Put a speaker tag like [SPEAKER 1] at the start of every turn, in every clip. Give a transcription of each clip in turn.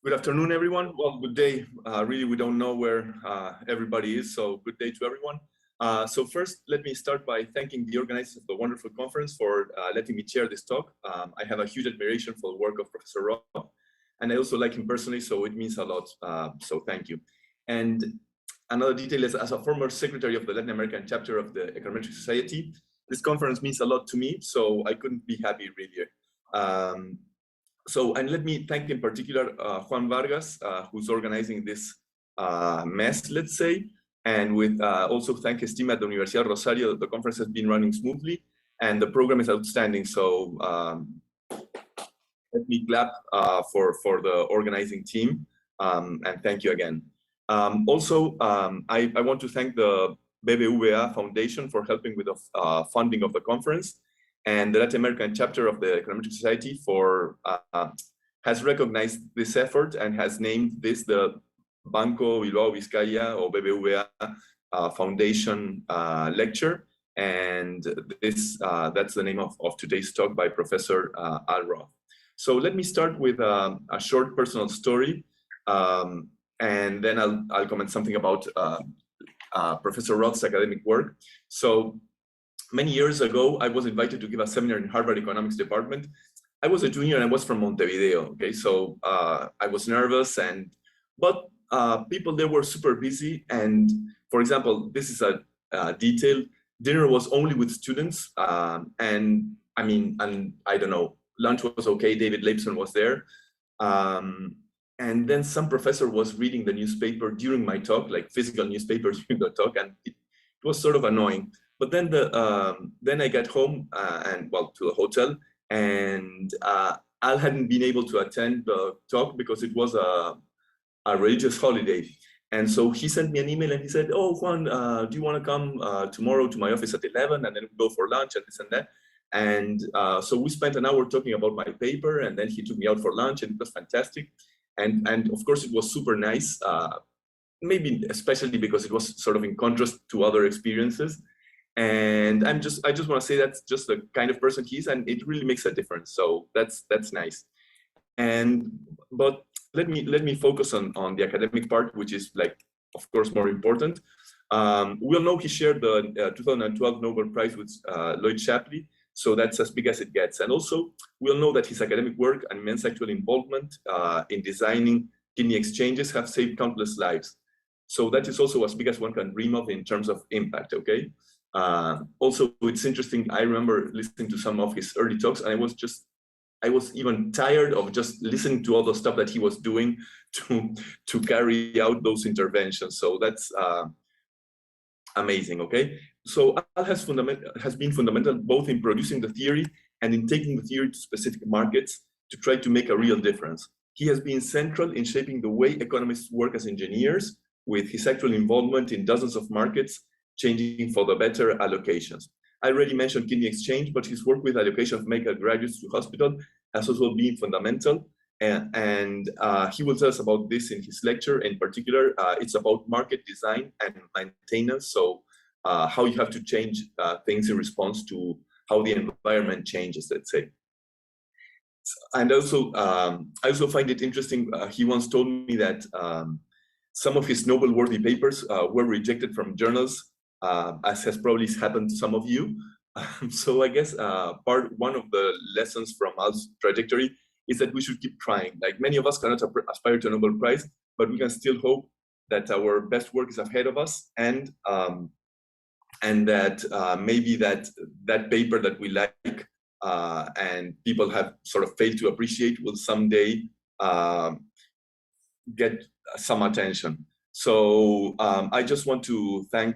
[SPEAKER 1] Good afternoon, everyone. Well, good day. Really, we don't know where everybody is, so good day to everyone. So first, let me start by thanking the organizers of the wonderful conference for letting me chair this talk. I have a huge admiration for the work of Professor Roth, and I also like him personally, so it means a lot, so thank you. And another detail is, as a former secretary of the Latin American chapter of the Econometric Society, this conference means a lot to me, so I couldn't be happy, really. And let me thank in particular Juan Vargas, who's organizing this mess, let's say, and with also thank his team at the Universidad Rosario. The conference has been running smoothly, and the program is outstanding. So let me clap for the organizing team, and thank you again. I want to thank the BBVA Foundation for helping with the funding of the conference. And the Latin American chapter of the Econometric Society has recognized this effort and has named this the Banco Bilbao Vizcaya or BBVA Foundation lecture. And this that's the name of today's talk by Professor Al Roth. So let me start with a short personal story, and then I'll comment something about Professor Roth's academic work. So many years ago, I was invited to give a seminar in Harvard Economics Department. I was a junior and I was from Montevideo, okay? So I was nervous, but people there were super busy. And for example, this is a detail, dinner was only with students. And I don't know, lunch was okay, David Leibson was there. And then some professor was reading the newspaper during my talk, like physical newspapers during the talk, and it was sort of annoying. But then then I got home to the hotel, and Al hadn't been able to attend the talk because it was a religious holiday. And so he sent me an email and he said, "Oh, Juan, do you want to come tomorrow to my office at 11 and then we go for lunch and this and that?" And so we spent an hour talking about my paper, and then he took me out for lunch, and it was fantastic. And of course it was super nice, maybe especially because it was sort of in contrast to other experiences. And I just want to say that's just the kind of person he is, and it really makes a difference. So that's nice. But let me focus on the academic part, which is, like, of course, more important. We all know he shared the 2012 Nobel Prize with Lloyd Shapley, so that's as big as it gets. And also, we all know that his academic work and immense actual involvement in designing kidney exchanges have saved countless lives. So that is also as big as one can dream of in terms of impact, okay? Also, it's interesting, I remember listening to some of his early talks, and I was even tired of just listening to all the stuff that he was doing to carry out those interventions. So that's amazing, okay? So Al has been fundamental both in producing the theory and in taking the theory to specific markets to try to make a real difference. He has been central in shaping the way economists work as engineers, with his actual involvement in dozens of markets, changing for the better allocations. I already mentioned kidney exchange, but his work with allocation of medical graduates to hospital has also been fundamental. And he will tell us about this in his lecture. In particular, it's about market design and maintenance. So how you have to change things in response to how the environment changes, let's say. And also, I also find it interesting, he once told me that some of his Nobel-worthy papers were rejected from journals, as has probably happened to some of you. So I guess one of the lessons from Al's trajectory is that we should keep trying. Like, many of us cannot aspire to a Nobel Prize, but we can still hope that our best work is ahead of us, and that maybe that paper that we like and people have sort of failed to appreciate will someday get some attention. So I just want to thank,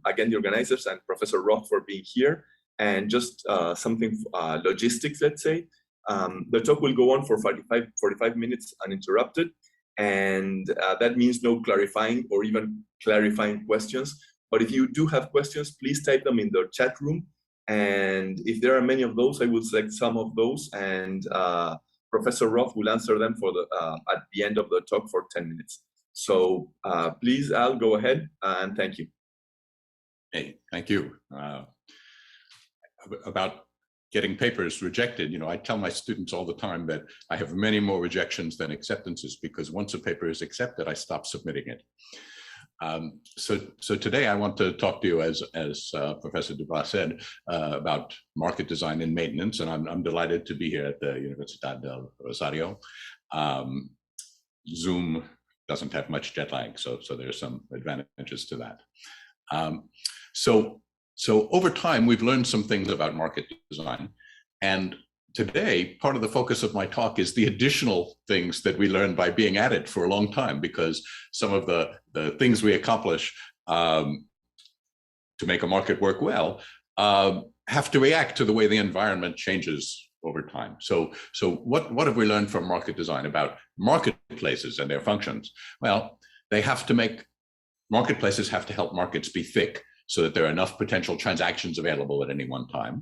[SPEAKER 1] again, the organizers and Professor Roth for being here. And just something logistics, let's say. The talk will go on for 45 minutes uninterrupted. And that means no clarifying or even clarifying questions. But if you do have questions, please type them in the chat room. And if there are many of those, I will select some of those, and Professor Roth will answer them at the end of the talk for 10 minutes. So please, Al, go ahead, and thank you.
[SPEAKER 2] Hey, thank you. About getting papers rejected. You know, I tell my students all the time that I have many more rejections than acceptances, because once a paper is accepted, I stop submitting it. So today I want to talk to you, as Professor Dubois said, about market design and maintenance, and I'm delighted to be here at the Universidad del Rosario. Zoom doesn't have much jet lag, so there's some advantages to that. So over time, we've learned some things about market design, and today, part of the focus of my talk is the additional things that we learned by being at it for a long time, because some of the things we accomplish to make a market work well have to react to the way the environment changes over time. So what have we learned from market design about marketplaces and their functions? Well, marketplaces have to help markets be thick, so that there are enough potential transactions available at any one time.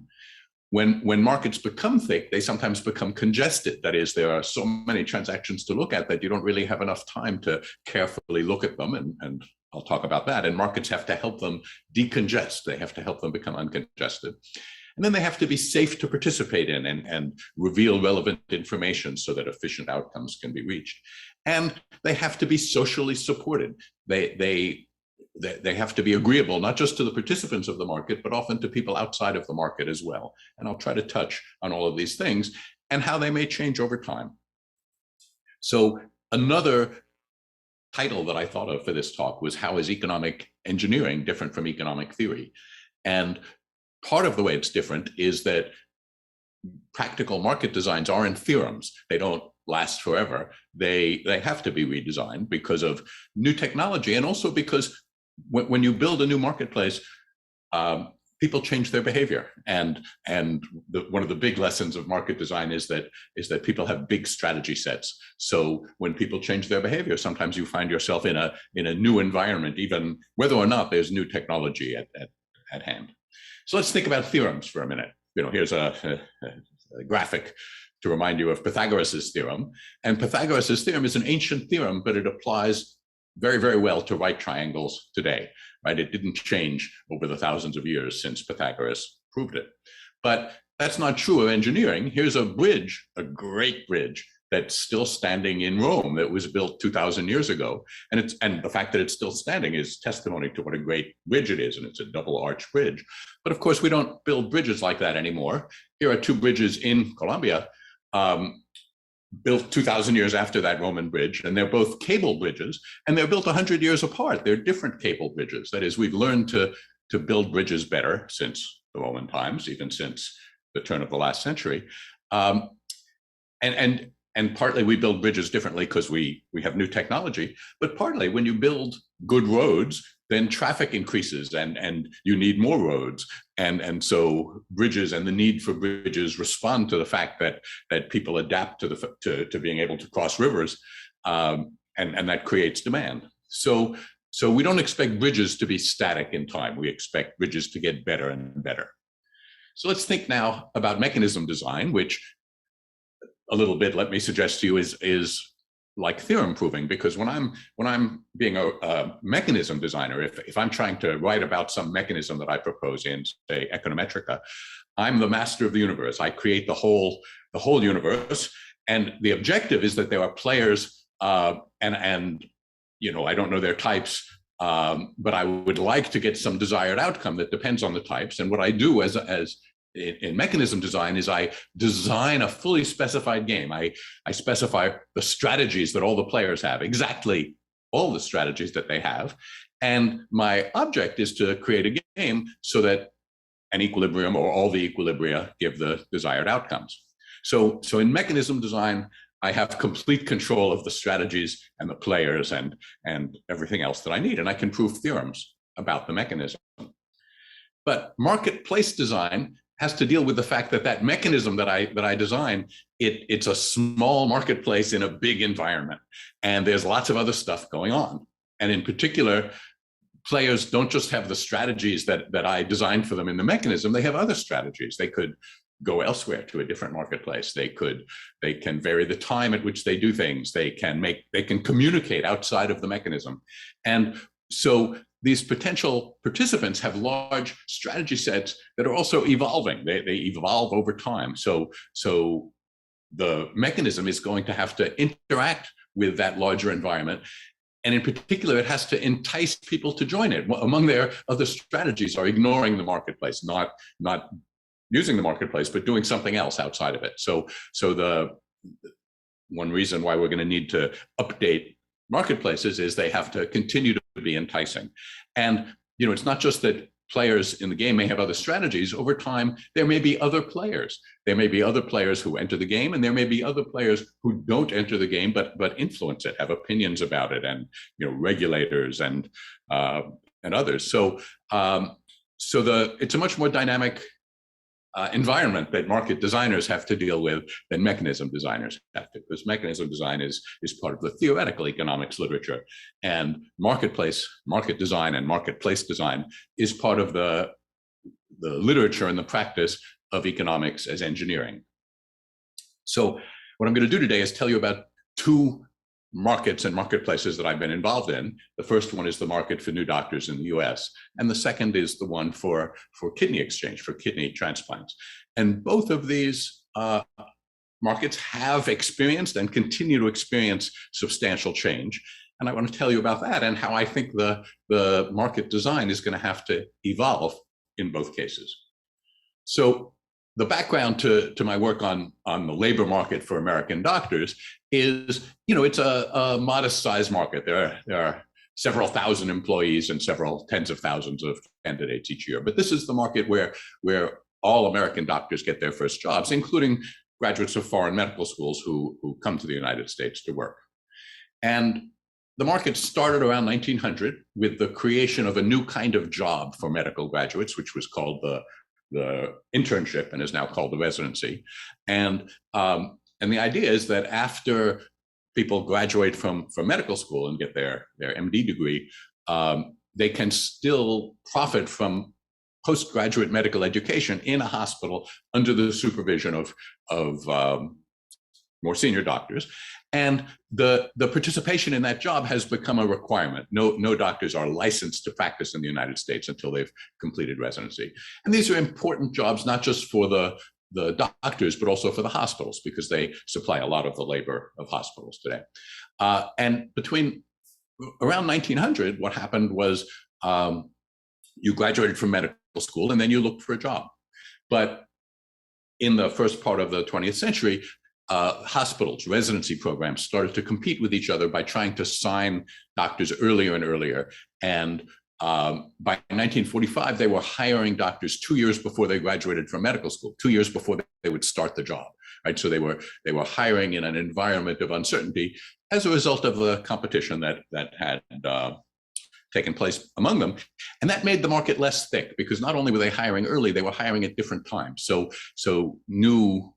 [SPEAKER 2] When markets become thick, they sometimes become congested. That is, there are so many transactions to look at that you don't really have enough time to carefully look at them, and I'll talk about that. And markets have to help them decongest. They have to help them become uncongested. And then they have to be safe to participate in and reveal relevant information so that efficient outcomes can be reached. And they have to be socially supported. They have to be agreeable, not just to the participants of the market, but often to people outside of the market as well. And I'll try to touch on all of these things and how they may change over time. So another title that I thought of for this talk was, how is economic engineering different from economic theory? And part of the way it's different is that practical market designs aren't theorems. They don't last forever. They have to be redesigned because of new technology, and also because when you build a new marketplace, people change their behavior, and one of the big lessons of market design is that people have big strategy sets. So when people change their behavior, sometimes you find yourself in a new environment, even whether or not there's new technology at hand. So let's think about theorems for a minute. You know, here's a graphic to remind you of Pythagoras' theorem. And Pythagoras' theorem is an ancient theorem, but it applies very, very well to right triangles today, right? It didn't change over the thousands of years since Pythagoras proved it. But that's not true of engineering. Here's a bridge, a great bridge, that's still standing in Rome, that was built 2,000 years ago. And the fact that it's still standing is testimony to what a great bridge it is, and it's a double arch bridge. But of course, we don't build bridges like that anymore. Here are two bridges in Colombia, built 2,000 years after that Roman bridge, and they're both cable bridges, and they're built 100 years apart. They're different cable bridges. That is, we've learned to build bridges better since the Roman times, even since the turn of the last century. And partly we build bridges differently because we have new technology, but partly when you build good roads, then traffic increases and you need more roads. And so bridges and the need for bridges respond to the fact that people adapt to being able to cross rivers, and that creates demand. So we don't expect bridges to be static in time. We expect bridges to get better and better. So let's think now about mechanism design, which a little bit, let me suggest to you, is like theorem proving, because when I'm being a mechanism designer, if I'm trying to write about some mechanism that I propose in, say, Econometrica, I'm the master of the universe. I create the whole universe, and the objective is that there are players, and you know, I don't know their types, but I would like to get some desired outcome that depends on the types. And what I do as in mechanism design is I design a fully specified game. I specify the strategies that all the players have, exactly all the strategies that they have. And my object is to create a game so that an equilibrium or all the equilibria give the desired outcomes. So in mechanism design, I have complete control of the strategies and the players and everything else that I need. And I can prove theorems about the mechanism. But marketplace design has to deal with the fact that mechanism that I design, it's a small marketplace in a big environment, and there's lots of other stuff going on. And in particular, players don't just have the strategies that I designed for them in the mechanism. They have other strategies. They could go elsewhere to a different marketplace. They can vary the time at which they do things. They can communicate outside of the mechanism. And so these potential participants have large strategy sets that are also evolving. They evolve over time. So the mechanism is going to have to interact with that larger environment. And in particular, it has to entice people to join it. Among their other strategies are ignoring the marketplace, not using the marketplace, but doing something else outside of it. So the one reason why we're going to need to update marketplaces is they have to continue to be enticing. And it's not just that players in the game may have other strategies. Over time, there may be other players. There may be other players who enter the game, and there may be other players who don't enter the game but influence it, have opinions about it, and regulators and others. So it's a much more dynamic environment that market designers have to deal with than mechanism designers have to, because mechanism design is part of the theoretical economics literature, and market design and marketplace design is part of the literature and the practice of economics as engineering. So what I'm going to do today is tell you about two markets and marketplaces that I've been involved in. The first one is the market for new doctors in the US, and the second is the one for kidney exchange, for kidney transplants. And both of these markets have experienced and continue to experience substantial change. And I want to tell you about that and how I think the market design is going to have to evolve in both cases. So the background to my work on the labor market for American doctors is, it's a modest sized market. There are several thousand employees and several tens of thousands of candidates each year. But this is the market where all American doctors get their first jobs, including graduates of foreign medical schools who come to the United States to work. And the market started around 1900 with the creation of a new kind of job for medical graduates, which was called the internship and is now called the residency. And the idea is that after people graduate from medical school and get their MD degree, they can still profit from postgraduate medical education in a hospital under the supervision of more senior doctors. And the participation in that job has become a requirement. No doctors are licensed to practice in the United States until they've completed residency. And these are important jobs, not just for the doctors, but also for the hospitals, because they supply a lot of the labor of hospitals today. And between around 1900, what happened was you graduated from medical school and then you looked for a job. But in the first part of the 20th century, hospitals, residency programs started to compete with each other by trying to sign doctors earlier and earlier. And by 1945, they were hiring doctors 2 years before they graduated from medical school, 2 years before they would start the job, right? So they were hiring in an environment of uncertainty as a result of the competition that had taken place among them. And that made the market less thick, because not only were they hiring early, they were hiring at different times. So new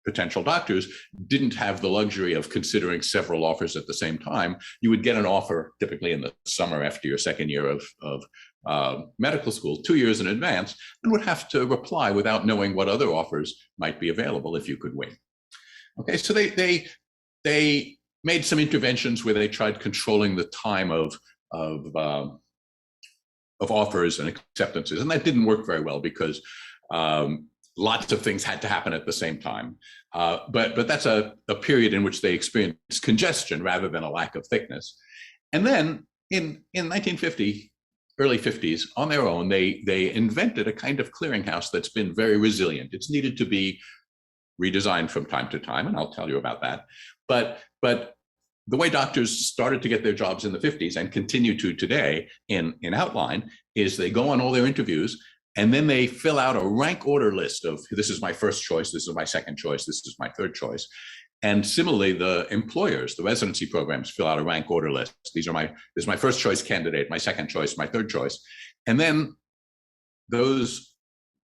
[SPEAKER 2] potential doctors didn't have the luxury of considering several offers at the same time. You would get an offer typically in the summer after your second year of medical school, 2 years in advance, and would have to reply without knowing what other offers might be available if you could win. Okay, so they made some interventions where they tried controlling the time of offers and acceptances, and that didn't work very well, because lots of things had to happen at the same time. But that's a period in which they experienced congestion rather than a lack of thickness. And then in 1950, early 50s, on their own, they invented a kind of clearinghouse that's been very resilient. It's needed to be redesigned from time to time, and I'll tell you about that. But the way doctors started to get their jobs in the 50s and continue to today in Outline is they go on all their interviews, and then they fill out a rank order list of, this is my first choice, this is my second choice, this is my third choice. And similarly, the employers, the residency programs, fill out a rank order list. This is my first choice candidate, my second choice, my third choice. And then those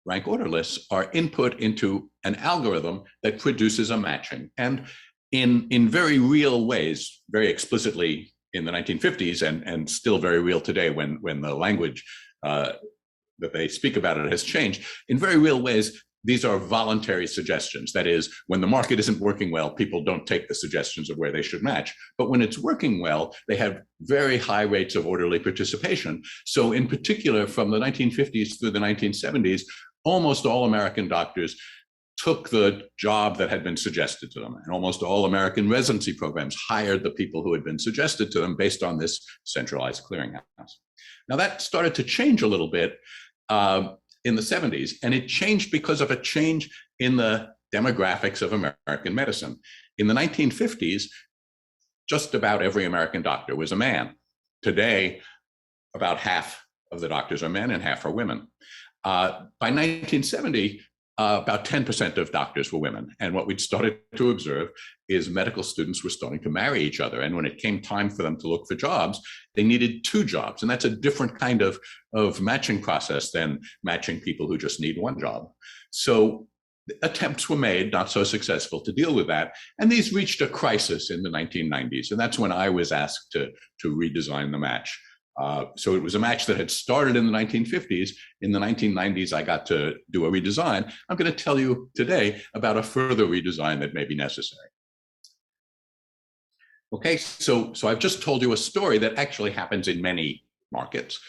[SPEAKER 2] rank order lists are input into an algorithm that produces a matching. And in very real ways, very explicitly in the 1950s, and still very real today when the language that they speak about it has changed, in very real ways, these are voluntary suggestions. That is, when the market isn't working well, people don't take the suggestions of where they should match. But when it's working well, they have very high rates of orderly participation. So in particular, from the 1950s through the 1970s, almost all American doctors took the job that had been suggested to them. And almost all American residency programs hired the people who had been suggested to them based on this centralized clearinghouse. Now that started to change a little bit in the 70s, and it changed because of a change in the demographics of American medicine. In the 1950s, just about every American doctor was a man. Today, about half of the doctors are men and half are women. By 1970, about 10% of doctors were women. And what we'd started to observe is medical students were starting to marry each other. And when it came time for them to look for jobs, they needed 2 jobs. And that's a different kind of matching process than matching people who just need 1 job. So attempts were made, not so successful, to deal with that. And these reached a crisis in the 1990s. And that's when I was asked to redesign the match. So it was a match that had started in the 1950s. In the 1990s, I got to do a redesign. I'm going to tell you today about a further redesign that may be necessary. Okay, so I've just told you a story that actually happens in many markets.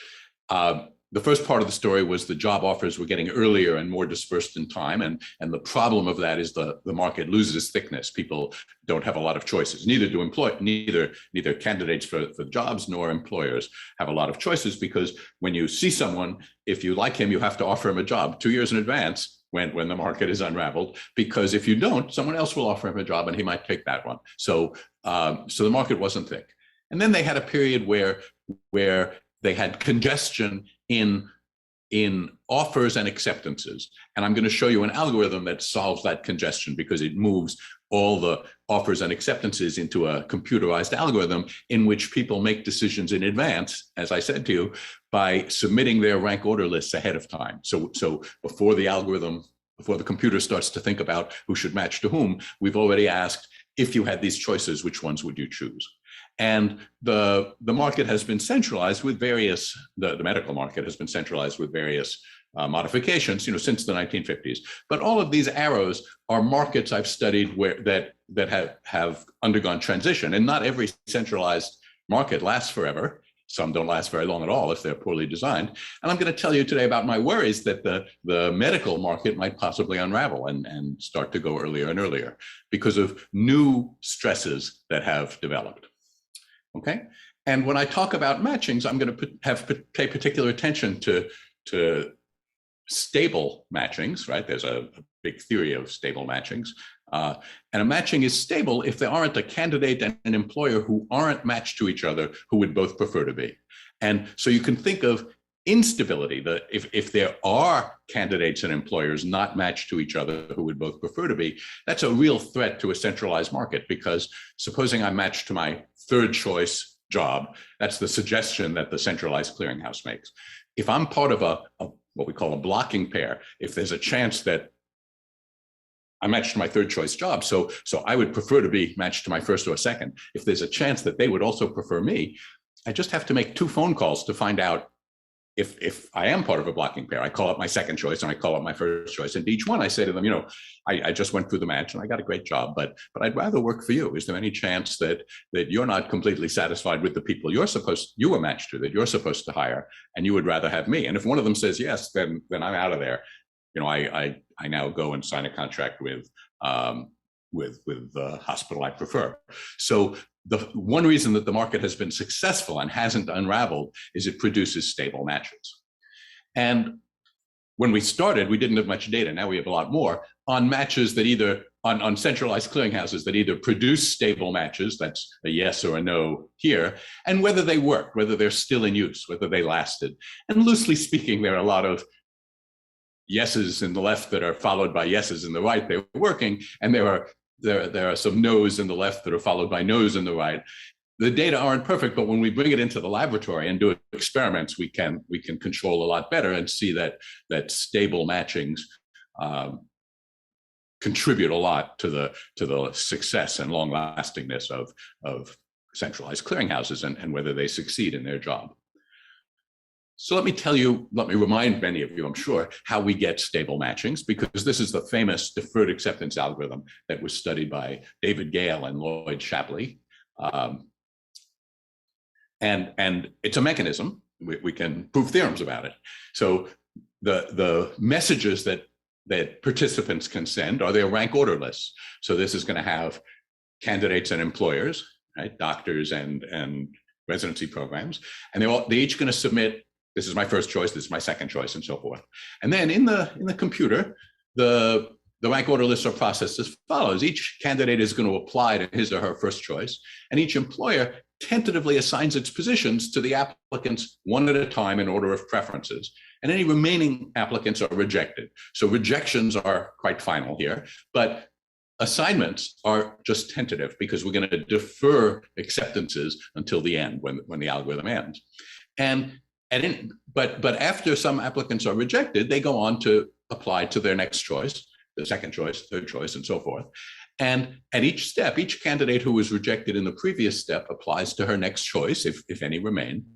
[SPEAKER 2] The first part of the story was the job offers were getting earlier and more dispersed in time. And the problem of that is the market loses thickness. People don't have a lot of choices. Neither candidates for jobs nor employers have a lot of choices, because when you see someone, if you like him, you have to offer him a job 2 years in advance when the market is unraveled, because if you don't, someone else will offer him a job and he might take that one. So the market wasn't thick. And then they had a period where they had congestion in offers and acceptances. And I'm going to show you an algorithm that solves that congestion, because it moves all the offers and acceptances into a computerized algorithm in which people make decisions in advance, as I said to you, by submitting their rank order lists ahead of time. So before the computer starts to think about who should match to whom, we've already asked, if you had these choices, which ones would you choose? And the market has been centralized with various, the medical market has been centralized with various modifications, since the 1950s. But all of these arrows are markets I've studied that have undergone transition. And not every centralized market lasts forever. Some don't last very long at all if they're poorly designed. And I'm going to tell you today about my worries that the medical market might possibly unravel and start to go earlier and earlier because of new stresses that have developed. Okay, and when I talk about matchings, I'm going to pay particular attention to stable matchings, right? There's a big theory of stable matchings. And a matching is stable if there aren't a candidate and an employer who aren't matched to each other who would both prefer to be. And so you can think of instability, if there are candidates and employers not matched to each other who would both prefer to be, that's a real threat to a centralized market, because supposing I'm matched to my 3rd choice job, that's the suggestion that the centralized clearinghouse makes. If I'm part of what we call a blocking pair, if there's a chance that I'm matched to my 3rd choice job, so I would prefer to be matched to my 1st or 2nd. If there's a chance that they would also prefer me, I just have to make 2 phone calls to find out if I am part of a blocking pair. I call up my 2nd choice and I call up my 1st choice. And each one I say to them, I just went through the match and I got a great job, but I'd rather work for you. Is there any chance that you're not completely satisfied with the people you were matched to, that you're supposed to hire, and you would rather have me? And if one of them says yes, then I'm out of there. I now go and sign a contract with the hospital I prefer. So the one reason that the market has been successful and hasn't unraveled is it produces stable matches. And when we started, we didn't have much data. Now we have a lot more on matches that either on centralized clearinghouses that either produce stable matches, that's a yes or a no here, and whether they work, whether they're still in use, whether they lasted. And loosely speaking, there are a lot of yeses in the left that are followed by yeses in the right. They're working, and there are some no's in the left that are followed by no's in the right. The data aren't perfect, but when we bring it into the laboratory and do experiments, we can control a lot better and see that stable matchings contribute a lot to the success and long lastingness of centralized clearinghouses and whether they succeed in their job. So let me remind many of you, I'm sure, how we get stable matchings, because this is the famous deferred acceptance algorithm that was studied by David Gale and Lloyd Shapley. And it's a mechanism. We can prove theorems about it. So the messages that participants can send are their rank order lists. So this is going to have candidates and employers, right? Doctors and residency programs, and they're each going to submit, this is my first choice, this is my second choice, and so forth. And then in the computer, the rank order lists are processed as follows. Each candidate is going to apply to his or her first choice, and each employer tentatively assigns its positions to the applicants one at a time in order of preferences. And any remaining applicants are rejected. So rejections are quite final here, but assignments are just tentative because we're going to defer acceptances until the end when the algorithm ends. But after some applicants are rejected, they go on to apply to their next choice, the second choice, third choice, and so forth. And at each step, each candidate who was rejected in the previous step applies to her next choice, if any remain.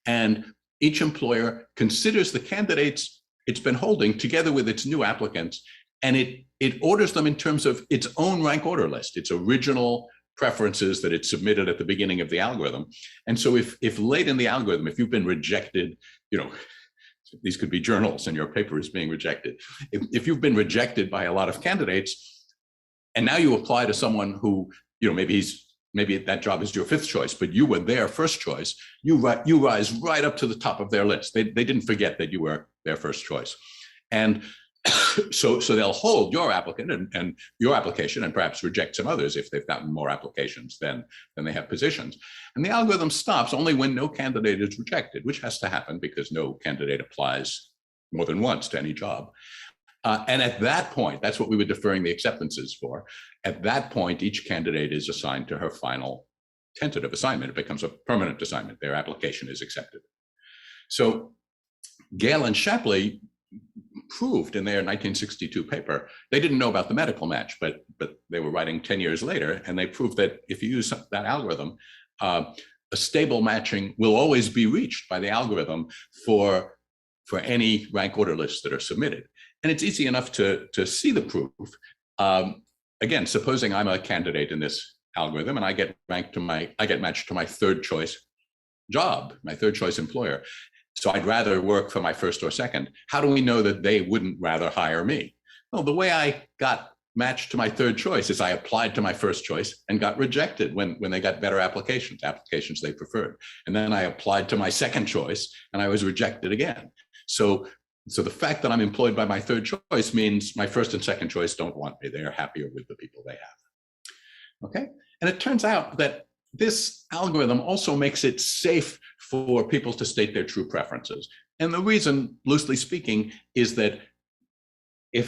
[SPEAKER 2] And each employer considers the candidates it's been holding together with its new applicants, and it orders them in terms of its own rank order list, its original preferences that it submitted at the beginning of the algorithm. And so if late in the algorithm, if you've been rejected, these could be journals and your paper is being rejected. If you've been rejected by a lot of candidates, and now you apply to someone who, maybe that job is your fifth choice, but you were their first choice, you rise right up to the top of their list. They didn't forget that you were their first choice. And so they'll hold your applicant and your application and perhaps reject some others if they've gotten more applications than they have positions. And the algorithm stops only when no candidate is rejected, which has to happen because no candidate applies more than once to any job. And at that point, that's what we were deferring the acceptances for. At that point, each candidate is assigned to her final tentative assignment. It becomes a permanent assignment. Their application is accepted. So Gale and Shapley proved in their 1962 paper, they didn't know about the medical match, but they were writing 10 years later, and they proved that if you use that algorithm, a stable matching will always be reached by the algorithm for any rank order lists that are submitted. And it's easy enough to see the proof. Again, supposing I'm a candidate in this algorithm and I get matched to my third choice job, my third choice employer. So I'd rather work for my first or second. How do we know that they wouldn't rather hire me? Well, the way I got matched to my third choice is I applied to my first choice and got rejected when they got better applications they preferred. And then I applied to my second choice and I was rejected again. So the fact that I'm employed by my third choice means my first and second choice don't want me. They are happier with the people they have. Okay? And it turns out that this algorithm also makes it safe for people to state their true preferences. And the reason, loosely speaking, is that I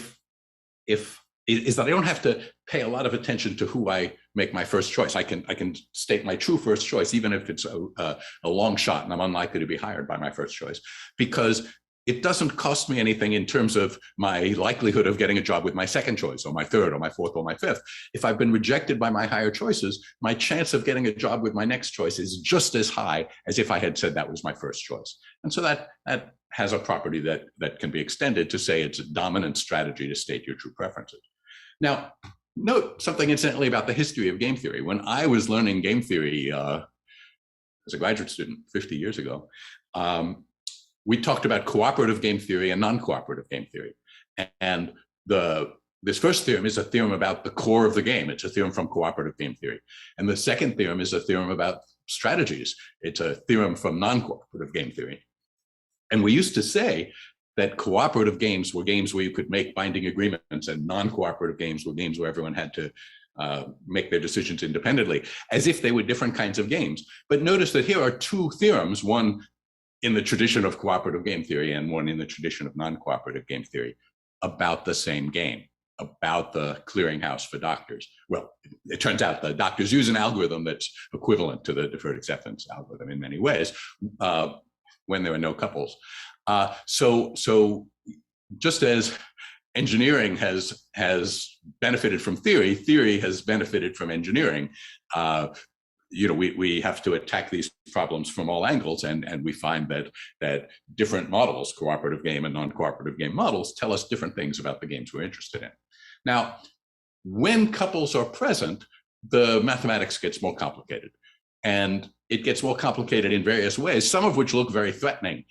[SPEAKER 2] don't have to pay a lot of attention to who I make my first choice. I can state my true first choice, even if it's a long shot and I'm unlikely to be hired by my first choice, because it doesn't cost me anything in terms of my likelihood of getting a job with my second choice or my third or my fourth or my fifth. If I've been rejected by my higher choices, my chance of getting a job with my next choice is just as high as if I had said that was my first choice. And so that has a property that can be extended to say it's a dominant strategy to state your true preferences. Now, note something incidentally about the history of game theory. When I was learning game theory as a graduate student 50 years ago, we talked about cooperative game theory and non-cooperative game theory. And this first theorem is a theorem about the core of the game. It's a theorem from cooperative game theory. And the second theorem is a theorem about strategies. It's a theorem from non-cooperative game theory. And we used to say that cooperative games were games where you could make binding agreements, and non-cooperative games were games where everyone had to make their decisions independently, as if they were different kinds of games. But notice that here are two theorems, one in the tradition of cooperative game theory and one in the tradition of non-cooperative game theory, about the same game, about the clearinghouse for doctors. Well, it turns out the doctors use an algorithm that's equivalent to the deferred acceptance algorithm in many ways when there are no couples. So just as engineering has benefited from theory, theory has benefited from engineering. we have to attack these problems from all angles, and we find that different models, cooperative game and non-cooperative game models, tell us different things about the games we're interested in. Now, when couples are present, the mathematics gets more complicated, and it gets more complicated in various ways, some of which look very threatening,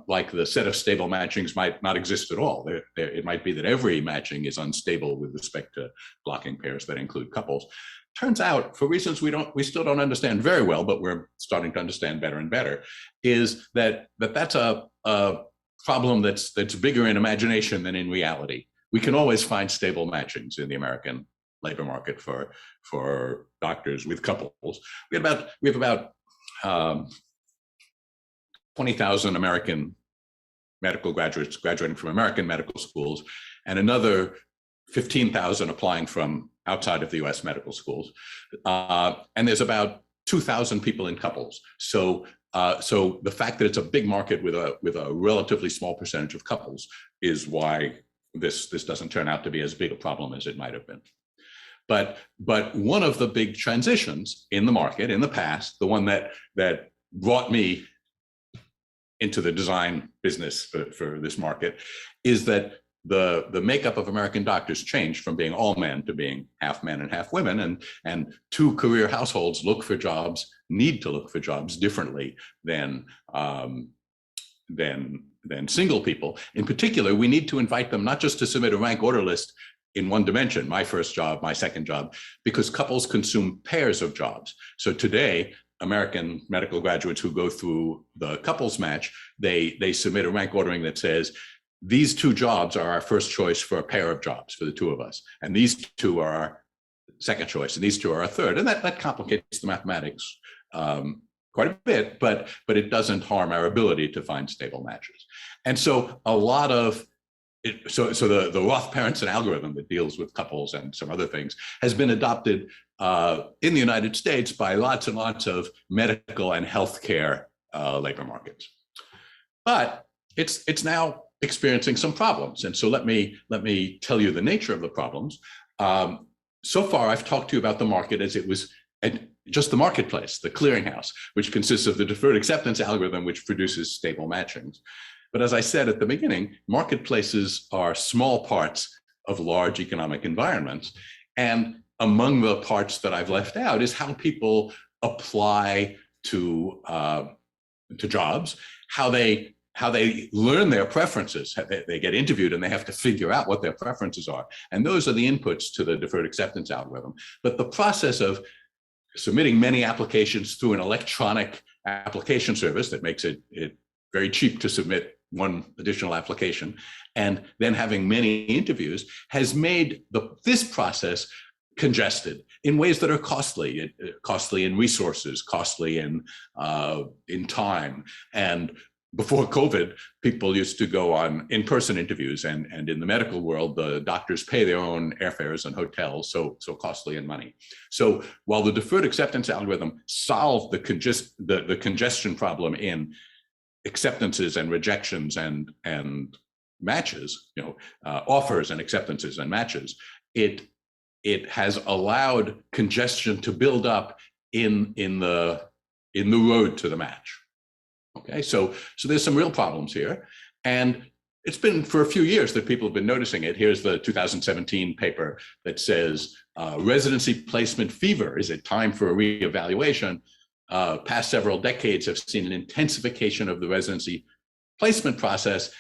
[SPEAKER 2] like the set of stable matchings might not exist at all. It might be that every matching is unstable with respect to blocking pairs that include couples. Turns out, for reasons we still don't understand very well, but we're starting to understand better and better, is that's a problem that's bigger in imagination than in reality. We can always find stable matchings in the American labor market for doctors with couples. We have about 20,000 American medical graduates graduating from American medical schools, and another 15,000 applying from outside of the US medical schools. And there's about 2,000 people in couples. So the fact that it's a big market with a relatively small percentage of couples is why this doesn't turn out to be as big a problem as it might have been. But one of the big transitions in the market in the past, the one that brought me into the design business for this market, is that the makeup of American doctors changed from being all men to being half men and half women, and two career households need to look for jobs differently than single people. In particular, we need to invite them not just to submit a rank order list in one dimension, my first job, my second job, because couples consume pairs of jobs. So today, American medical graduates who go through the couples match, they submit a rank ordering that says, these two jobs are our first choice for a pair of jobs for the two of us. And these two are our second choice, and these two are our third. And that complicates the mathematics quite a bit, but it doesn't harm our ability to find stable matches. And so a lot of So the Roth-Parenson algorithm that deals with couples and some other things has been adopted in the United States by lots and lots of medical and healthcare labor markets. But it's now experiencing some problems. And so let me tell you the nature of the problems. So far, I've talked to you about the market as it was just the marketplace, the clearinghouse, which consists of the deferred acceptance algorithm, which produces stable matchings. But as I said at the beginning, marketplaces are small parts of large economic environments. And among the parts that I've left out is how people apply to jobs, how they learn their preferences. They get interviewed and they have to figure out what their preferences are. And those are the inputs to the deferred acceptance algorithm. But the process of submitting many applications through an electronic application service that makes it very cheap to submit one additional application, and then having many interviews has made this process congested in ways that are costly in resources, costly in time. And before COVID, people used to go on in-person interviews, and in the medical world, the doctors pay their own airfares and hotels, so costly in money. So while the deferred acceptance algorithm solved the congestion problem in acceptances and rejections and matches, offers and acceptances and matches, it has allowed congestion to build up in the road to the match. Okay, so there's some real problems here, and it's been for a few years that people have been noticing it. Here's the 2017 paper that says residency placement fever. Is it time for a reevaluation? Past several decades have seen an intensification of the residency placement process,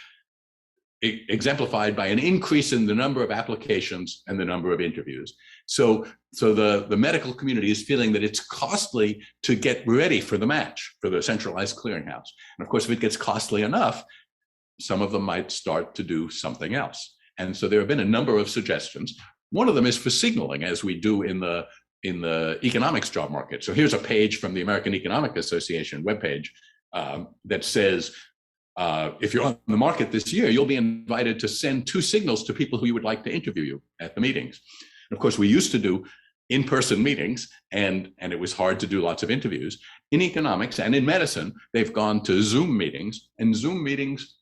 [SPEAKER 2] exemplified by an increase in the number of applications and the number of interviews. So the medical community is feeling that it's costly to get ready for the match, for the centralized clearinghouse. And of course, if it gets costly enough, some of them might start to do something else. And so there have been a number of suggestions. One of them is for signaling, as we do in the economics job market. So here's a page from the American Economic Association webpage that says, if you're on the market this year, you'll be invited to send 2 signals to people who you would like to interview you at the meetings. And of course, we used to do in-person meetings, and it was hard to do lots of interviews. In economics and in medicine, they've gone to Zoom meetings, and Zoom meetings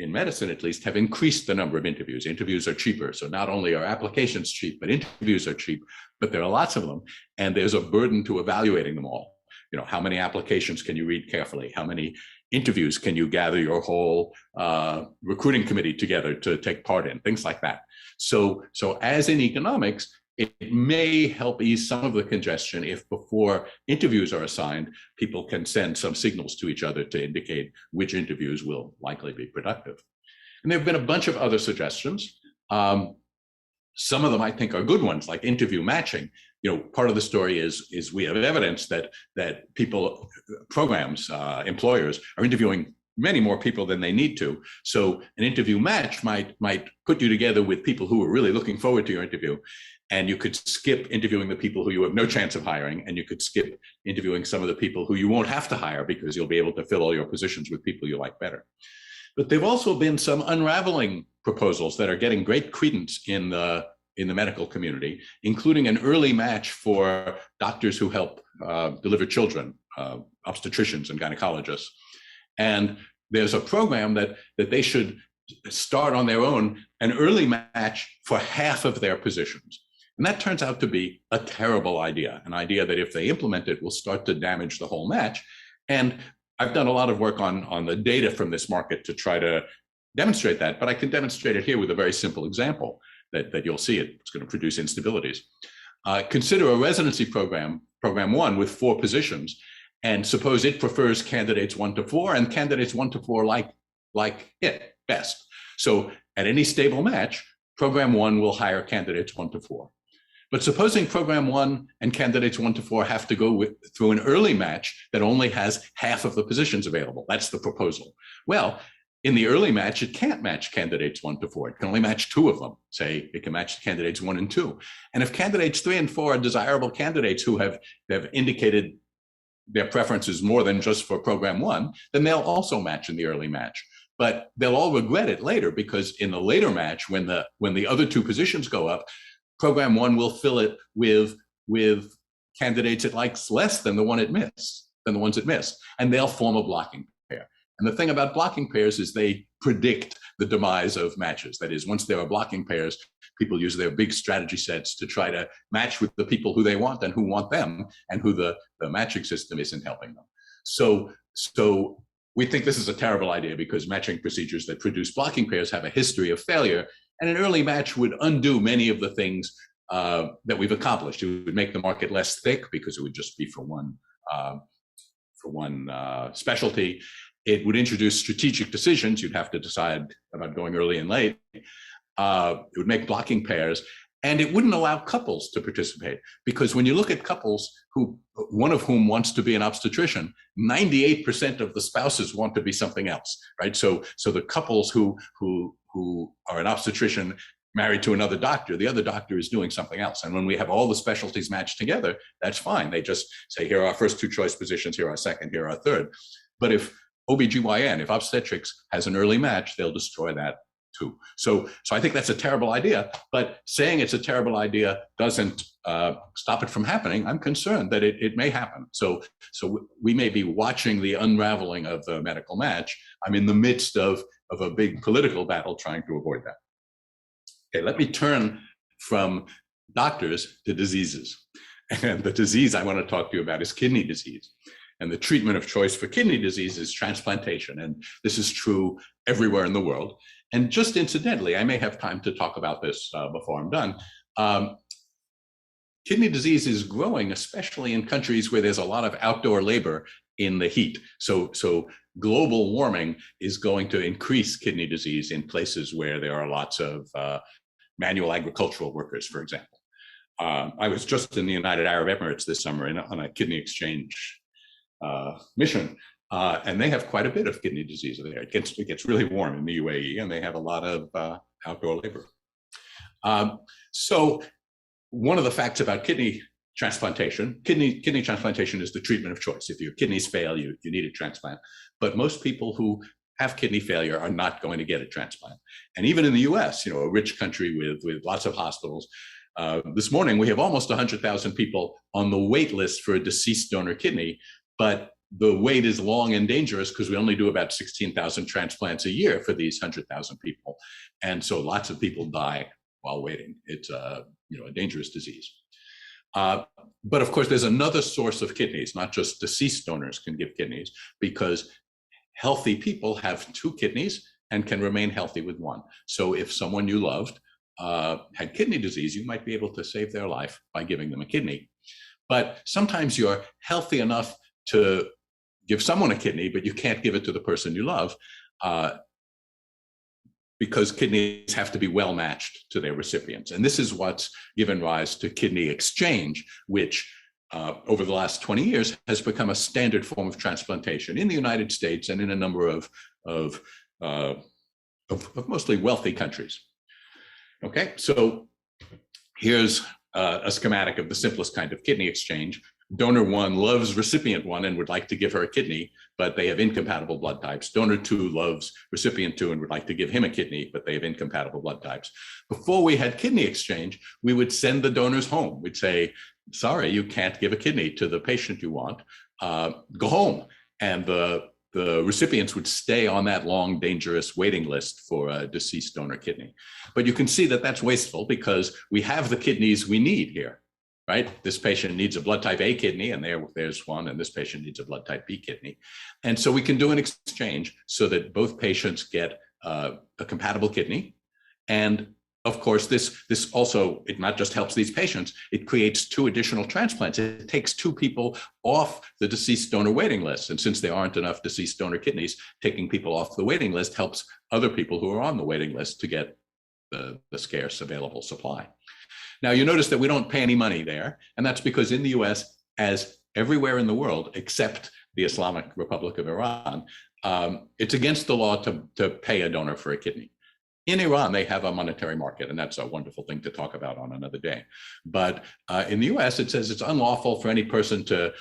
[SPEAKER 2] in medicine at least, have increased the number of interviews. Interviews are cheaper. So not only are applications cheap, but interviews are cheap, but there are lots of them. And there's a burden to evaluating them all. You know, how many applications can you read carefully? How many interviews can you gather your whole recruiting committee together to take part in? Things like that. So as in economics, it may help ease some of the congestion if before interviews are assigned, people can send some signals to each other to indicate which interviews will likely be productive. And there have been a bunch of other suggestions. Some of them I think are good ones, like interview matching. You know, part of the story is we have evidence that people, programs, employers are interviewing many more people than they need to. So an interview match might put you together with people who are really looking forward to your interview. And you could skip interviewing the people who you have no chance of hiring, and you could skip interviewing some of the people who you won't have to hire because you'll be able to fill all your positions with people you like better. But there've also been some unraveling proposals that are getting great credence in the medical community, including an early match for doctors who help deliver children, obstetricians and gynecologists. And there's a program that they should start on their own, an early match for half of their positions. And that turns out to be a terrible idea, an idea that if they implement it will start to damage the whole match. And I've done a lot of work on the data from this market to try to demonstrate that, but I can demonstrate it here with a very simple example that you'll see it's going to produce instabilities. Consider a residency program, program 1 with 4 positions, and suppose it prefers candidates 1 to 4 and candidates 1 to 4 like it best. So at any stable match, program 1 will hire candidates 1 to 4. But supposing program 1 and candidates 1 to 4 have to go through an early match that only has half of the positions available. That's the proposal. Well, in the early match, it can't match candidates 1 to 4. It can only match 2 of them. Say it can match candidates 1 and 2. And if candidates 3 and 4 are desirable candidates who have indicated their preferences more than just for program 1, then they'll also match in the early match. But they'll all regret it later, because in the later match, when the other 2 positions go up, program 1 will fill it with candidates it likes less than the ones it missed, and they'll form a blocking pair. And the thing about blocking pairs is they predict the demise of matches. That is, once there are blocking pairs, people use their big strategy sets to try to match with the people who they want and who want them, and who the matching system isn't helping them. So we think this is a terrible idea, because matching procedures that produce blocking pairs have a history of failure, and an early match would undo many of the things that we've accomplished. It would make the market less thick, because it would just be for one specialty. It would introduce strategic decisions. You'd have to decide about going early and late. It would make blocking pairs, and it wouldn't allow couples to participate, because when you look at couples one of whom wants to be an obstetrician, 98% of the spouses want to be something else, right? So the couples who are an obstetrician married to another doctor, the other doctor is doing something else. And when we have all the specialties matched together, that's fine. They just say, here are our first 2 choice positions, here are our second, here are our third. But if OBGYN, if obstetrics has an early match, they'll destroy that too. So I think that's a terrible idea, but saying it's a terrible idea doesn't stop it from happening. I'm concerned that it may happen. So we may be watching the unraveling of the medical match. I'm in the midst of a big political battle trying to avoid that. Okay, let me turn from doctors to diseases. And the disease I want to talk to you about is kidney disease. And the treatment of choice for kidney disease is transplantation. And this is true everywhere in the world. And just incidentally, I may have time to talk about this before I'm done. Kidney disease is growing, especially in countries where there's a lot of outdoor labor in the heat. So global warming is going to increase kidney disease in places where there are lots of manual agricultural workers, for example. I was just in the United Arab Emirates this summer on a kidney exchange mission, and they have quite a bit of kidney disease there. It gets really warm in the UAE, and they have a lot of outdoor labor. So one of the facts about kidney transplantation, kidney transplantation is the treatment of choice. If your kidneys fail, you need a transplant. But most people who have kidney failure are not going to get a transplant. And even in the US, a rich country with lots of hospitals, this morning we have almost 100,000 people on the wait list for a deceased donor kidney, but the wait is long and dangerous because we only do about 16,000 transplants a year for these 100,000 people. And so lots of people die while waiting. It's a dangerous disease. But of course, there's another source of kidneys, not just deceased donors can give kidneys, because healthy people have 2 kidneys and can remain healthy with 1. So if someone you loved had kidney disease, you might be able to save their life by giving them a kidney. But sometimes you're healthy enough to give someone a kidney, but you can't give it to the person you love because kidneys have to be well matched to their recipients. And this is what's given rise to kidney exchange, which over the last 20 years has become a standard form of transplantation in the United States and in a number of mostly wealthy countries. Okay, so here's a schematic of the simplest kind of kidney exchange. Donor 1 loves recipient 1 and would like to give her a kidney, but they have incompatible blood types. Donor 2 loves recipient 2 and would like to give him a kidney, but they have incompatible blood types. Before we had kidney exchange, we would send the donors home. We'd say, sorry, you can't give a kidney to the patient you want, go home. And the recipients would stay on that long, dangerous waiting list for a deceased donor kidney. But you can see that that's wasteful because we have the kidneys we need here. Right? This patient needs a blood type A kidney, and there's one, and this patient needs a blood type B kidney. And so we can do an exchange so that both patients get a compatible kidney. And of course, this also, it not just helps these patients, it creates 2 additional transplants. It takes 2 people off the deceased donor waiting list. And since there aren't enough deceased donor kidneys, taking people off the waiting list helps other people who are on the waiting list to get the scarce available supply. Now, you notice that we don't pay any money there, and that's because in the US, as everywhere in the world, except the Islamic Republic of Iran, it's against the law to pay a donor for a kidney. In Iran, they have a monetary market, and that's a wonderful thing to talk about on another day. But in the US, it says it's unlawful for any person to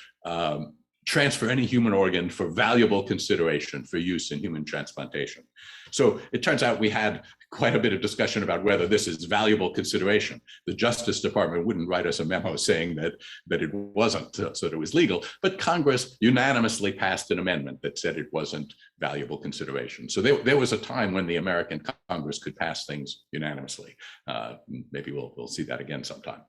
[SPEAKER 2] transfer any human organ for valuable consideration for use in human transplantation. So it turns out we had quite a bit of discussion about whether this is valuable consideration. The Justice Department wouldn't write us a memo saying that it wasn't, so that it was legal, but Congress unanimously passed an amendment that said it wasn't valuable consideration. So there was a time when the American Congress could pass things unanimously. Maybe we'll see that again sometime.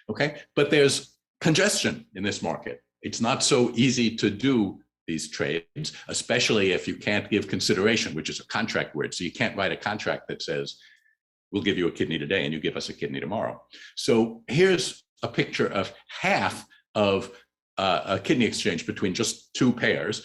[SPEAKER 2] Okay, but there's congestion in this market. It's not so easy to do these trades, especially if you can't give consideration, which is a contract word. So you can't write a contract that says, we'll give you a kidney today and you give us a kidney tomorrow. So here's a picture of half of a kidney exchange between just 2 pairs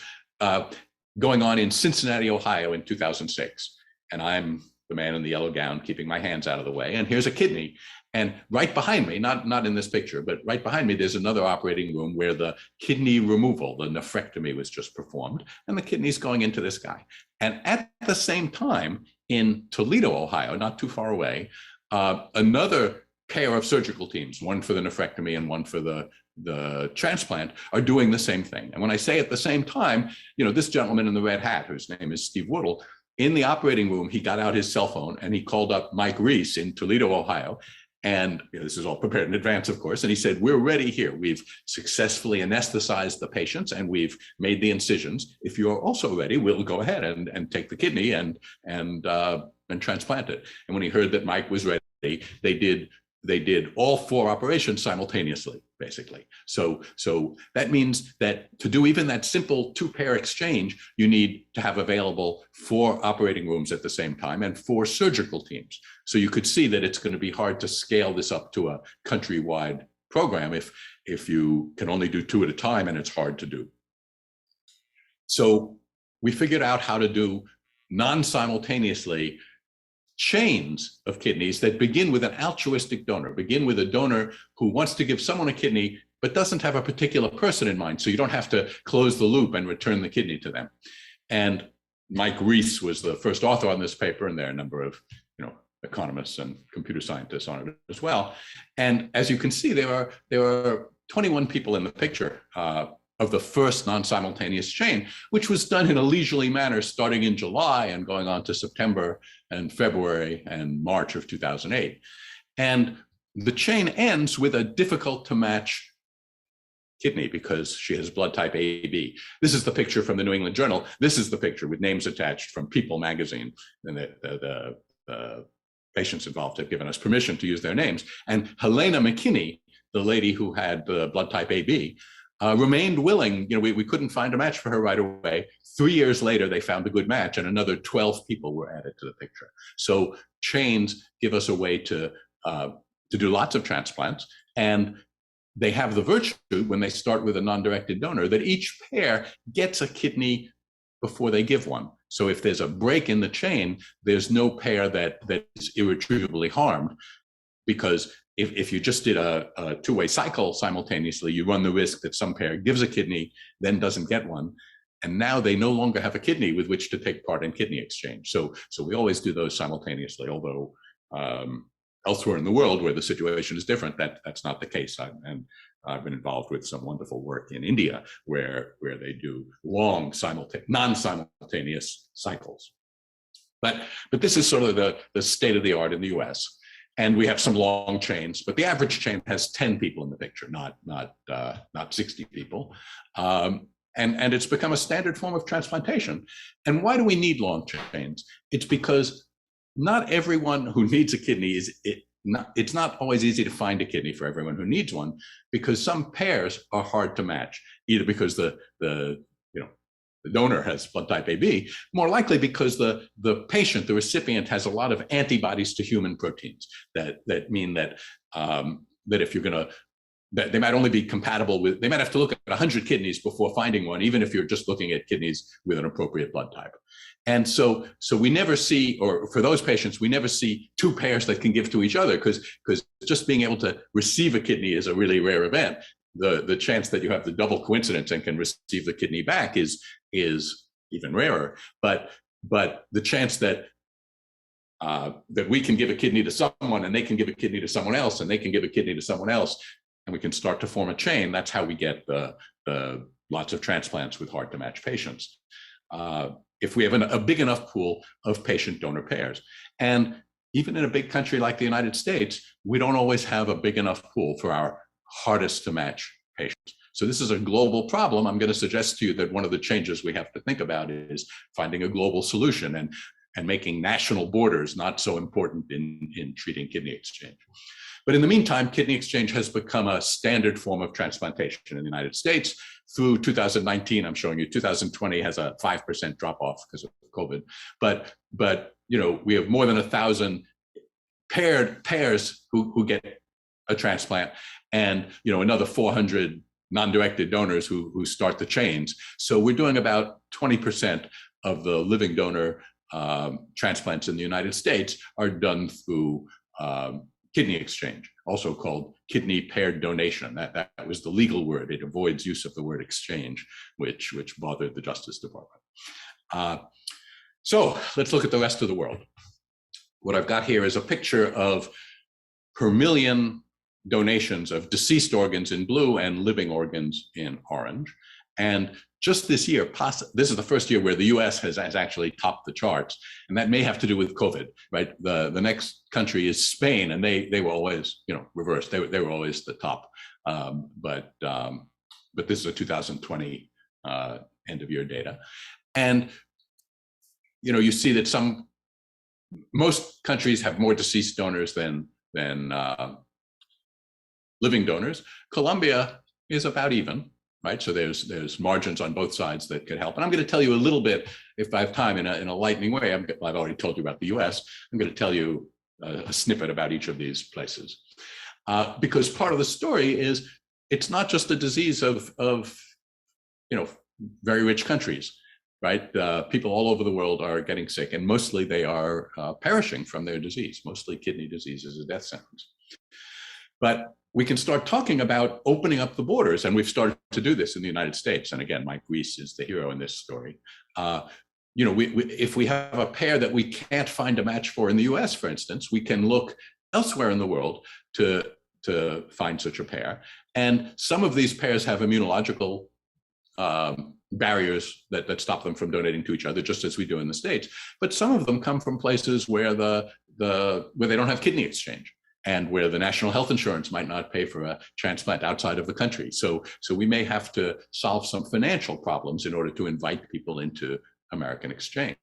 [SPEAKER 2] going on in Cincinnati, Ohio in 2006. And I'm the man in the yellow gown keeping my hands out of the way. And here's a kidney. And right behind me, not in this picture, but right behind me, there's another operating room where the kidney removal, the nephrectomy, was just performed, and the kidney's going into this guy. And at the same time, in Toledo, Ohio, not too far away, another pair of surgical teams, one for the nephrectomy and one for the transplant, are doing the same thing. And when I say at the same time, this gentleman in the red hat, whose name is Steve Woodle, in the operating room, he got out his cell phone and he called up Mike Reese in Toledo, Ohio. And this is all prepared in advance, of course. And he said, we're ready here. We've successfully anesthetized the patients and we've made the incisions. If you're also ready, we'll go ahead and take the kidney and transplant it. And when he heard that Mike was ready, they did all 4 operations simultaneously, basically. So that means that to do even that simple 2-pair exchange, you need to have available 4 operating rooms at the same time and 4 surgical teams. So you could see that it's going to be hard to scale this up to a countrywide program if you can only do 2 at a time, and it's hard to do. So we figured out how to do non-simultaneously chains of kidneys that begin with an altruistic donor, begin with a donor who wants to give someone a kidney, but doesn't have a particular person in mind. So you don't have to close the loop and return the kidney to them. And Mike Reese was the first author on this paper, and there are a number of economists and computer scientists on it as well. And as you can see, there are 21 people in the picture of the first non-simultaneous chain, which was done in a leisurely manner starting in July and going on to September and February and March of 2008. And the chain ends with a difficult to match kidney because she has blood type AB. This is the picture from the New England Journal. This is the picture with names attached from People magazine. And the patients involved have given us permission to use their names. And Helena McKinney, the lady who had blood type AB, remained willing. We couldn't find a match for her right away. 3 years later, they found a good match, and another 12 people were added to the picture. So chains give us a way to do lots of transplants, and they have the virtue when they start with a non-directed donor that each pair gets a kidney before they give one. So if there's a break in the chain, there's no pair that is irretrievably harmed, because if you just did a two-way cycle simultaneously, you run the risk that some pair gives a kidney, then doesn't get one. And now they no longer have a kidney with which to take part in kidney exchange. So we always do those simultaneously, although elsewhere in the world where the situation is different, that's not the case. I've been involved with some wonderful work in India where they do long non-simultaneous cycles. But this is sort of the state of the art in the US. And we have some long chains, but the average chain has 10 people in the picture, not 60 people. And it's become a standard form of transplantation. And why do we need long chains? It's because not everyone who needs a kidney it's not always easy to find a kidney for everyone who needs one, because some pairs are hard to match, either because the donor has blood type AB, more likely because the patient, the recipient, has a lot of antibodies to human proteins that mean that if you're going to, that they might only be compatible with, they might have to look at 100 kidneys before finding one, even if you're just looking at kidneys with an appropriate blood type. And so we never see, or for those patients, we never see two pairs that can give to each other, because just being able to receive a kidney is a really rare event. The chance that you have the double coincidence and can receive the kidney back is even rarer. But the chance that we can give a kidney to someone and they can give a kidney to someone else and they can give a kidney to someone else, and we can start to form a chain, that's how we get the lots of transplants with hard to match patients. If we have a big enough pool of patient donor pairs. And even in a big country like the United States, we don't always have a big enough pool for our hardest to match patients. So this is a global problem. I'm going to suggest to you that one of the changes we have to think about is finding a global solution and making national borders not so important in treating kidney exchange. But in the meantime, kidney exchange has become a standard form of transplantation in the United States. Through 2019, I'm showing you 2020 has a 5% drop off because of COVID. But we have more than 1,000 pairs who get a transplant, and another 400 non-directed donors who start the chains. So we're doing about 20% of the living donor transplants in the United States are done through kidney exchange, also called kidney paired donation. That was the legal word. It avoids use of the word exchange, which bothered the Justice Department. So let's look at the rest of the world. What I've got here is a picture of per million donations of deceased organs in blue and living organs in orange. And just this year, this is the first year where the US has actually topped the charts. And that may have to do with COVID, right? The next country is Spain, and they were always, reversed. They were always the top. But this is a 2020 end of year data. And, you see that most countries have more deceased donors than living donors. Colombia is about even. Right, so there's margins on both sides that could help, and I'm going to tell you a little bit, if I have time, in a lightning way. I've already told you about the U.S. I'm going to tell you a snippet about each of these places, because part of the story is it's not just a disease of very rich countries, right? People all over the world are getting sick, and mostly they are perishing from their disease. Mostly kidney disease is a death sentence, but we can start talking about opening up the borders, and we've started to do this in the United States. And again, Mike Reese is the hero in this story. If we have a pair that we can't find a match for in the US, for instance, we can look elsewhere in the world to find such a pair. And some of these pairs have immunological barriers that stop them from donating to each other, just as we do in the States. But some of them come from places where where they don't have kidney exchange. and where the national health insurance might not pay for a transplant outside of the country. So we may have to solve some financial problems in order to invite people into American exchange.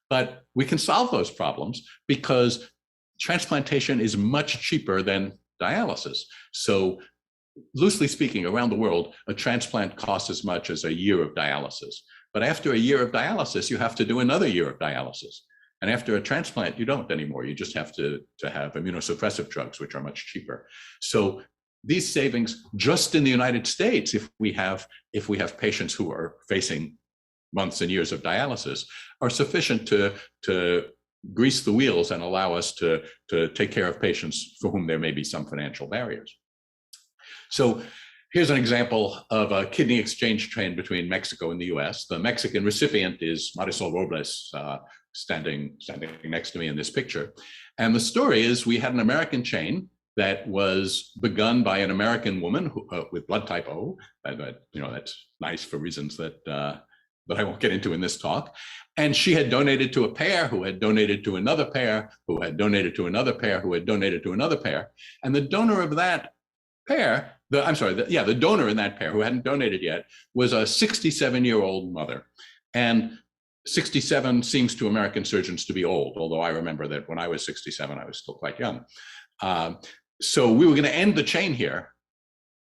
[SPEAKER 2] But we can solve those problems because transplantation is much cheaper than dialysis. So loosely speaking, around the world, a transplant costs as much as a year of dialysis. But after a year of dialysis, you have to do another year of dialysis. And after a transplant, you don't anymore. You just have to have immunosuppressive drugs, which are much cheaper. So these savings, just in the United States, if we have patients who are facing months and years of dialysis, are sufficient to grease the wheels and allow us to take care of patients for whom there may be some financial barriers. So here's an example of a kidney exchange train between Mexico and the US. The Mexican recipient is Marisol Robles, standing next to me in this picture. And the story is we had an American chain that was begun by an American woman who, with blood type O. That's nice for reasons that I won't get into in this talk. And she had donated to a pair who had donated to another pair, who had donated to another pair, who had donated to another pair. And the donor of that pair, the donor in that pair who hadn't donated yet was a 67-year-old mother. And 67 seems to American surgeons to be old, although I remember that when I was 67, I was still quite young. So we were going to end the chain here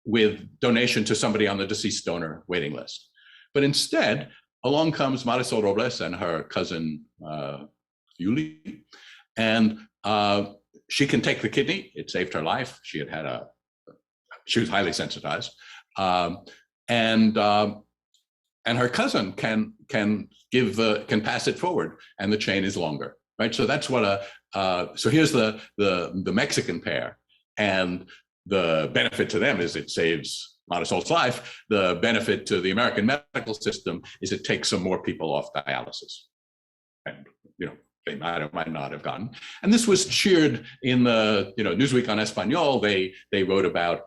[SPEAKER 2] with donation to somebody on the deceased donor waiting list. But instead, along comes Marisol Robles and her cousin, Yuli, and she can take the kidney. It saved her life. She was highly sensitized. And her cousin can pass it forward, and the chain is longer, right? So that's what so here's the Mexican pair, and the benefit to them is it saves Marisol's life. The benefit to the American medical system is it takes some more people off dialysis, and they might or might not have gotten. And this was cheered in the Newsweek on Espanol. They wrote about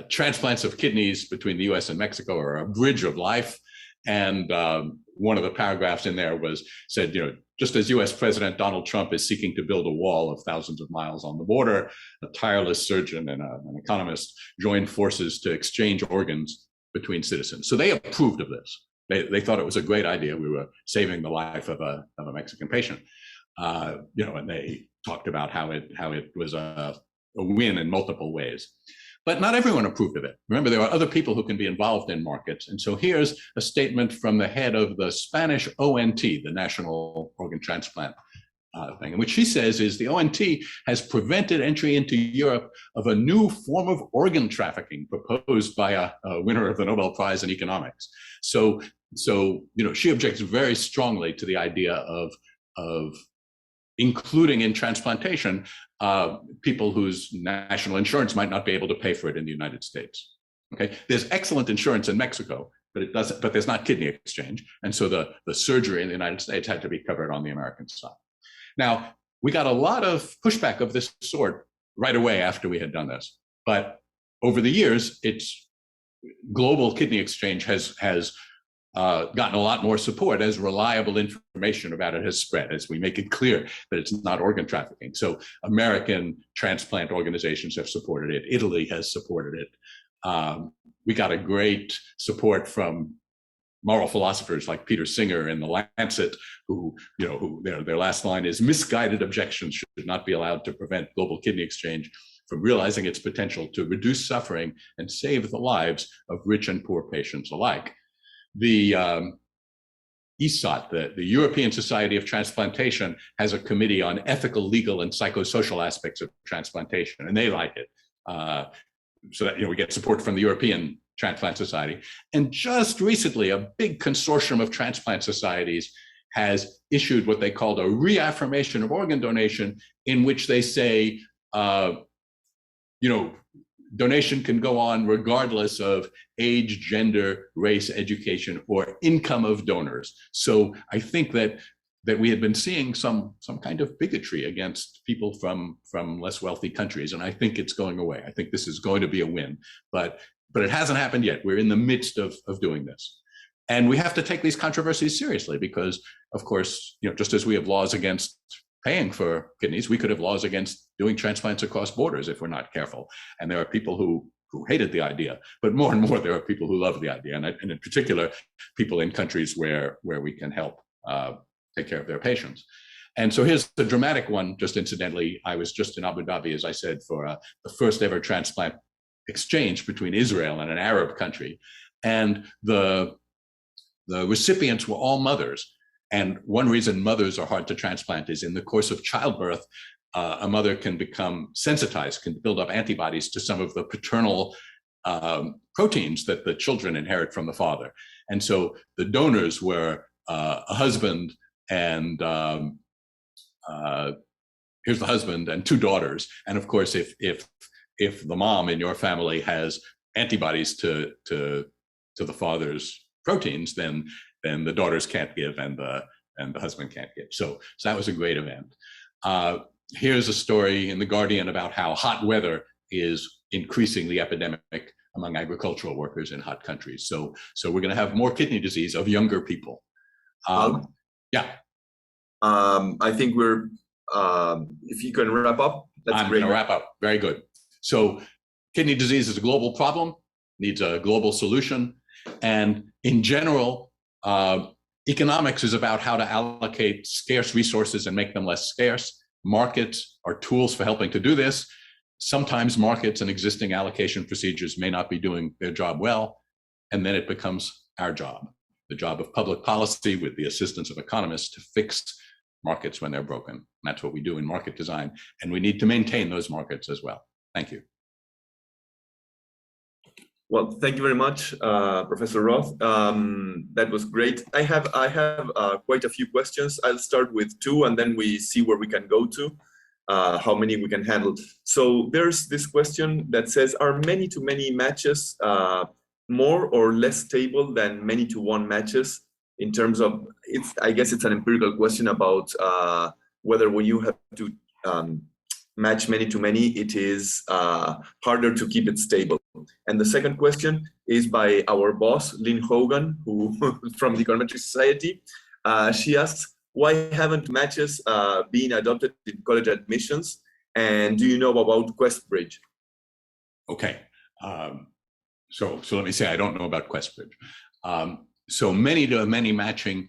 [SPEAKER 2] transplants of kidneys between the US and Mexico are a bridge of life. And one of the paragraphs in there said, just as US President Donald Trump is seeking to build a wall of thousands of miles on the border, a tireless surgeon and an economist joined forces to exchange organs between citizens. So they approved of this. They thought it was a great idea. We were saving the life of a Mexican patient. And they talked about how it was a win in multiple ways. But not everyone approved of it. Remember, there are other people who can be involved in markets. And so here's a statement from the head of the Spanish ONT, the National Organ Transplant thing. And what she says is the ONT has prevented entry into Europe of a new form of organ trafficking proposed by a winner of the Nobel Prize in Economics. So she objects very strongly to the idea of including in transplantation people whose national insurance might not be able to pay for it in the United States. Okay, there's excellent insurance in Mexico, but there's not kidney exchange, and so the surgery in the United States had to be covered on the American side. Now, we got a lot of pushback of this sort right away after we had done this, but over the years, global kidney exchange has gotten a lot more support as reliable information about it has spread, as we make it clear that it's not organ trafficking. So American transplant organizations have supported it. Italy has supported it. We got a great support from moral philosophers like Peter Singer in The Lancet, who their last line is, misguided objections should not be allowed to prevent global kidney exchange from realizing its potential to reduce suffering and save the lives of rich and poor patients alike. The ESOT, the European Society of Transplantation, has a committee on ethical, legal, and psychosocial aspects of transplantation, and they like it. So that we get support from the European Transplant Society. And just recently, a big consortium of transplant societies has issued what they called a reaffirmation of organ donation, in which they say, donation can go on regardless of age, gender, race, education, or income of donors. So I think that we had been seeing some kind of bigotry against people from less wealthy countries, and I think it's going away. I think this is going to be a win, but it hasn't happened yet. We're in the midst of doing this. And we have to take these controversies seriously because, of course, just as we have laws against paying for kidneys. We could have laws against doing transplants across borders if we're not careful. And there are people who hated the idea, but more and more there are people who love the idea, and in particular, people in countries where we can help take care of their patients. And so here's the dramatic one, just incidentally. I was just in Abu Dhabi, as I said, for the first ever transplant exchange between Israel and an Arab country. And the recipients were all mothers. And one reason mothers are hard to transplant is in the course of childbirth, a mother can become sensitized, can build up antibodies to some of the paternal proteins that the children inherit from the father. And so the donors were a husband and here's the husband and two daughters. And of course, if the mom in your family has antibodies to the father's proteins, then the daughters can't give and the husband can't give. So that was a great event. Here's a story in The Guardian about how hot weather is increasing the epidemic among agricultural workers in hot countries. So we're going to have more kidney disease of younger people. Yeah.
[SPEAKER 1] I think we're, if you can wrap up, that's
[SPEAKER 2] I'm
[SPEAKER 1] great.
[SPEAKER 2] going to wrap up. Very good. So kidney disease is a global problem, needs a global solution. And in general, economics is about how to allocate scarce resources and make them less scarce. Markets are tools for helping to do this. Sometimes markets and existing allocation procedures may not be doing their job well, and then it becomes our job, the job of public policy with the assistance of economists to fix markets when they're broken. And that's what we do in market design, and we need to maintain those markets as well. Thank you.
[SPEAKER 1] Well, thank you very much, Professor Roth. That was great. I have quite a few questions. I'll start with two, and then we see where we can go to, how many we can handle. So there's this question that says, are many-to-many matches more or less stable than many-to-one matches in terms of, I guess it's an empirical question about whether when you have to match many-to-many, it is harder to keep it stable. And the second question is by our boss, Lynn Hogan, who from the Econometric Society. She asks, why haven't matches been adopted in college admissions? And do you know about QuestBridge?
[SPEAKER 2] Okay. So let me say, I don't know about QuestBridge. So many-to-many matching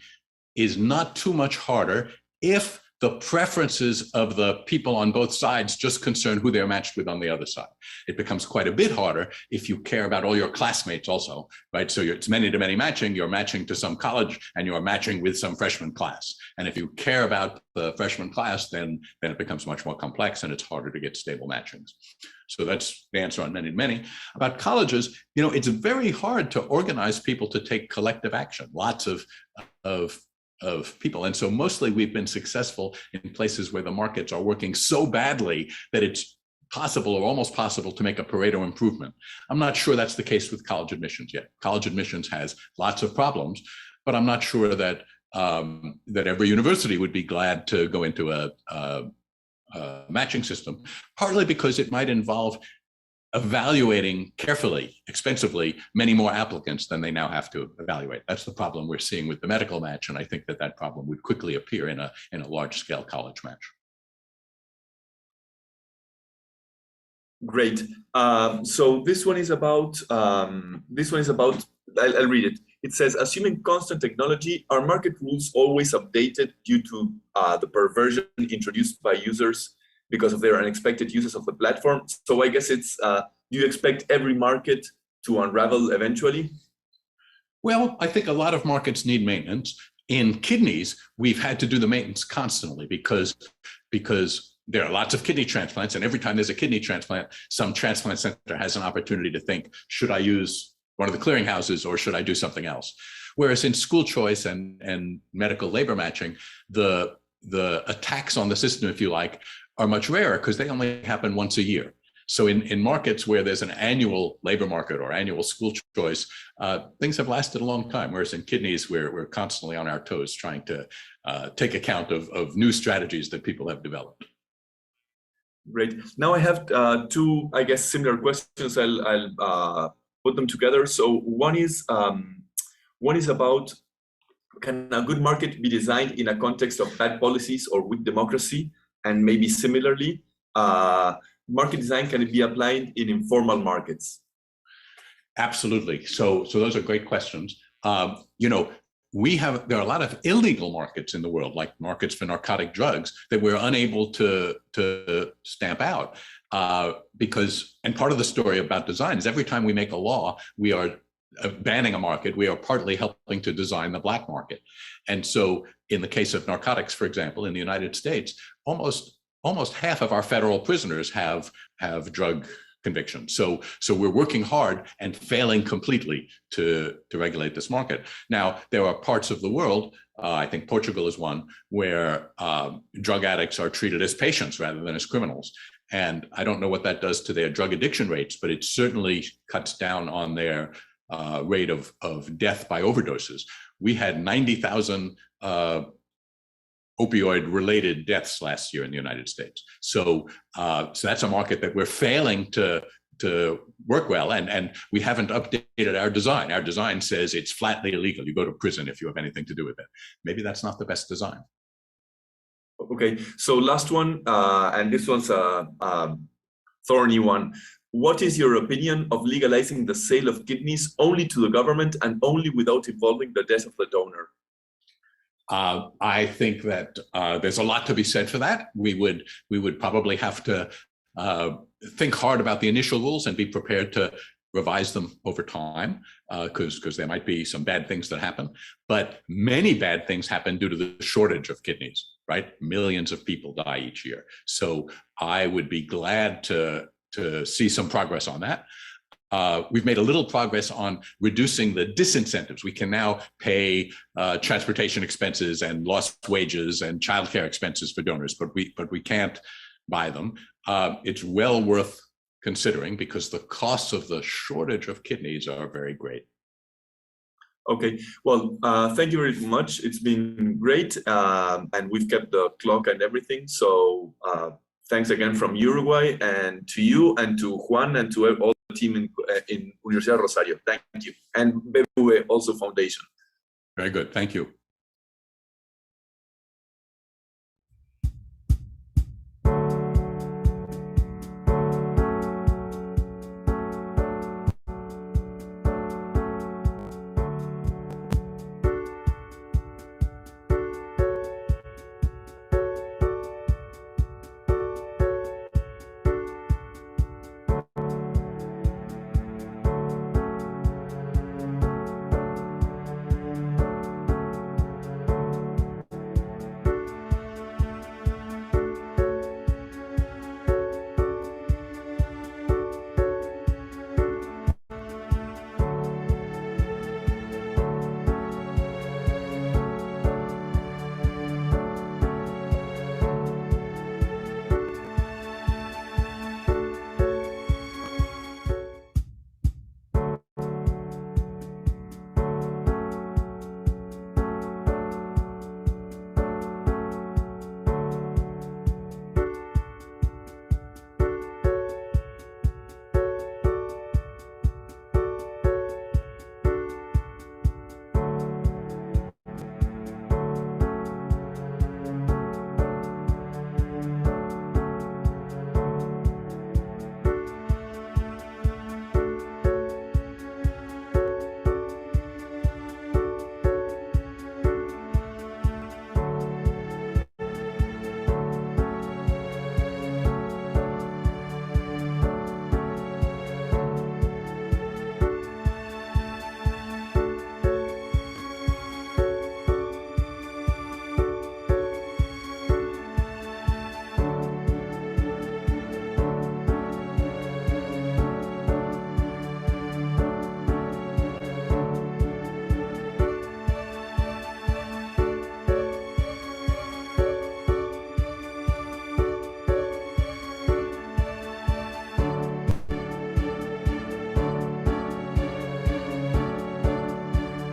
[SPEAKER 2] is not too much harder if the preferences of the people on both sides just concern who they're matched with on the other side. It becomes quite a bit harder if you care about all your classmates also, right? So it's many-to-many matching, you're matching to some college and you're matching with some freshman class. And if you care about the freshman class, then it becomes much more complex and it's harder to get stable matchings. So that's the answer on many-to-many. About colleges, it's very hard to organize people to take collective action. Lots of people. And so mostly we've been successful in places where the markets are working so badly that it's possible or almost possible to make a Pareto improvement. I'm not sure that's the case with college admissions yet. College admissions has lots of problems, but I'm not sure that that every university would be glad to go into a matching system, partly because it might involve evaluating carefully, expensively, many more applicants than they now have to evaluate. That's the problem we're seeing with the medical match, and I think that problem would quickly appear in a large-scale college match.
[SPEAKER 1] Great. So this one is about. I'll read it. It says, assuming constant technology, are market rules always updated due to the perversion introduced by users because of their unexpected uses of the platform? So I guess it's, do you expect every market to unravel eventually?
[SPEAKER 2] Well, I think a lot of markets need maintenance. In kidneys, we've had to do the maintenance constantly because there are lots of kidney transplants, and every time there's a kidney transplant, some transplant center has an opportunity to think, should I use one of the clearinghouses or should I do something else? Whereas in school choice and medical labor matching, the attacks on the system, if you like, are much rarer because they only happen once a year. So in markets where there's an annual labor market or annual school choice, things have lasted a long time. Whereas in kidneys, we're constantly on our toes trying to take account of new strategies that people have developed.
[SPEAKER 1] Great. Now I have two, I guess, similar questions. I'll put them together. So one is about can a good market be designed in a context of bad policies or weak democracy? And maybe similarly, market design can be applied in informal markets?
[SPEAKER 2] Absolutely. So those are great questions. You know, there are a lot of illegal markets in the world, like markets for narcotic drugs, that we're unable to stamp out because, and part of the story about design is every time we make a law, we are banning a market, we are partly helping to design the black market. And so in the case of narcotics, for example, in the United States, almost half of our federal prisoners have drug convictions. So we're working hard and failing completely to regulate this market. Now, there are parts of the world, I think Portugal is one, where drug addicts are treated as patients rather than as criminals. And I don't know what that does to their drug addiction rates, but it certainly cuts down on their rate of death by overdoses. We had 90,000 opioid-related deaths last year in the United States. So that's a market that we're failing to work well, and we haven't updated our design. Our design says it's flatly illegal. You go to prison if you have anything to do with it. Maybe that's not the best design.
[SPEAKER 1] Okay, so last one, and this one's a thorny one. What is your opinion of legalizing the sale of kidneys only to the government and only without involving the death of the donor?
[SPEAKER 2] I think that there's a lot to be said for that. We would probably have to think hard about the initial rules and be prepared to revise them over time, because there might be some bad things that happen. But many bad things happen due to the shortage of kidneys, right? Millions of people die each year. So I would be glad to see some progress on that. We've made a little progress on reducing the disincentives. We can now pay transportation expenses and lost wages and childcare expenses for donors, but we can't buy them. It's well worth considering because the costs of the shortage of kidneys are very great.
[SPEAKER 1] Okay, well, thank you very much. It's been great, and we've kept the clock and everything. So thanks again from Uruguay, and to you and to Juan and to all the team in Universidad Rosario. Thank you. And BBVA also Foundation.
[SPEAKER 2] Very good. Thank you.